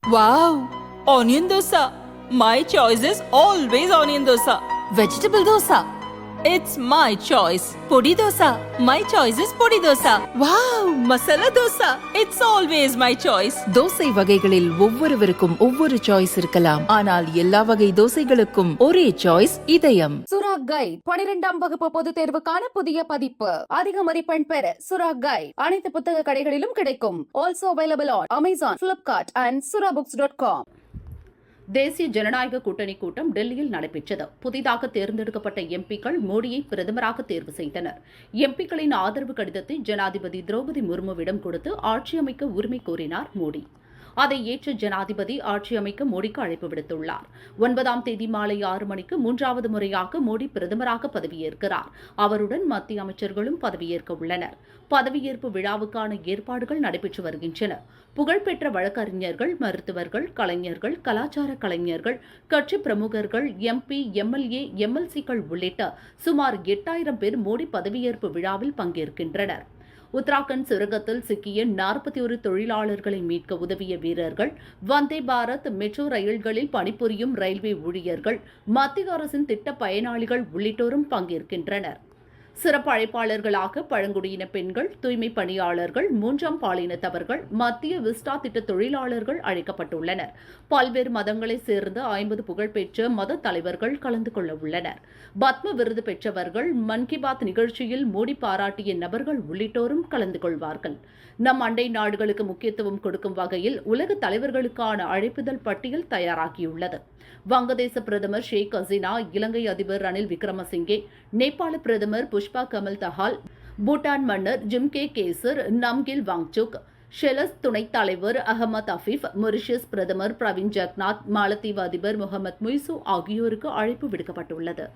Wow! Onion dosa. My choice is always onion dosa. Vegetable dosa. It's my choice. Podi dosa. My choice is podi dosa. Wow! Masala dosa. It's always my choice. Dosa வகைகளில் ஒவ்வொருவருக்கும் ஒவ்வொரு choice இருக்கலாம், ஆனால் எல்லா வகை தோசைகளுக்கும் ஒரே choice இதயம். சுரா கைட் 12ஆம் வகுப்பு பொதுத் தேர்வுக்கான புதிய பதிப்பு. அதிக மதிப்பெண் பெற சுரா கைட் அனைத்து புத்தக கடைகளிலும் கிடைக்கும். Also available on Amazon, Flipkart and surabooks.com. தேசிய ஜனநாயக கூட்டணி கூட்டம் டெல்லியில் நடைபெற்றது. புதிதாக தேர்ந்தெடுக்கப்பட்ட எம்பிக்கள் மோடியை பிரதமராக தேர்வு செய்தனர். எம்பிக்களின் ஆதரவு கடிதத்தை ஜனாதிபதி திரௌபதி முர்முவிடம் கொடுத்து ஆட்சி அமைக்க உரிமை கோரினார் மோடி. அதை ஏற்ற ஜனாதிபதி ஆட்சி அமைக்க மோடிக்கு அழைப்பு விடுத்துள்ளார். 9ஆம் தேதி மாலை 6 மணிக்கு 3வது முறையாக மோடி பிரதமராக பதவியேற்கிறார். அவருடன் மத்திய அமைச்சர்களும் பதவியேற்க உள்ளனர். பதவியேற்பு விழாவுக்கான ஏற்பாடுகள் நடைபெற்று வருகின்றன. புகழ்பெற்ற வழக்கறிஞர்கள், மருத்துவர்கள், கலைஞர்கள், கலாச்சார கலைஞர்கள், கட்சி பிரமுகர்கள், எம்பி, எம்எல்ஏ, எம்எல்சிக்கள் உள்ளிட்ட சுமார் 8000 பேர் மோடி பதவியேற்பு விழாவில் பங்கேற்கின்றனர். உத்தராகண்ட் சுரங்கத்தில் சிக்கிய 41 தொழிலாளர்களை மீட்க உதவிய வீரர்கள், வந்தே பாரத் மெட்ரோ ரயில்களில் பணிபுரியும் ரயில்வே ஊழியர்கள், மத்திய அரசின் திட்ட பயனாளிகள் உள்ளிட்டோரும் பங்கேற்கின்றனர். சிறப்பு அழைப்பாளர்களாக பழங்குடியின பெண்கள், தூய்மை பணியாளர்கள், 3ஆம் பாலினத்தவர்கள், மத்திய விஸ்டா திட்ட தொழிலாளர்கள் அழைக்கப்பட்டுள்ளனர். பல்வேறு மதங்களைச் சேர்ந்த 50 புகழ்பெற்ற மத தலைவர்கள் கலந்து கொள்ள உள்ளனர். பத்ம விருது பெற்றவர்கள், மன் கி பாத் நிகழ்ச்சியில் மோடி பாராட்டிய நபர்கள் உள்ளிட்டோரும் கலந்து கொள்வார்கள். நம் அண்டை நாடுகளுக்கு முக்கியத்துவம் கொடுக்கும் வகையில் உலக தலைவர்களுக்கான அழைப்புதல் பட்டியல் தயாராகியுள்ளது. வங்கதேச பிரதமர் ஷேக் ஹசீனா, இலங்கை அதிபர் ரணில் விக்ரமசிங்கே, நேபாள பிரதமர் புஷ்பா கமல் தஹால், பூட்டான் மன்னர் ஜிம்கே கேசர் நம்கில் வாங்சுக், ஷெலஸ் துணைத் தலைவர் அகமது அஃபீப், மொரிஷியஸ் பிரதமர் பிரவீன் ஜக்நாத், மாலத்தீவு அதிபர் முகமது முய்சு ஆகியோருக்கு அழைப்பு விடுக்கப்பட்டுள்ளது.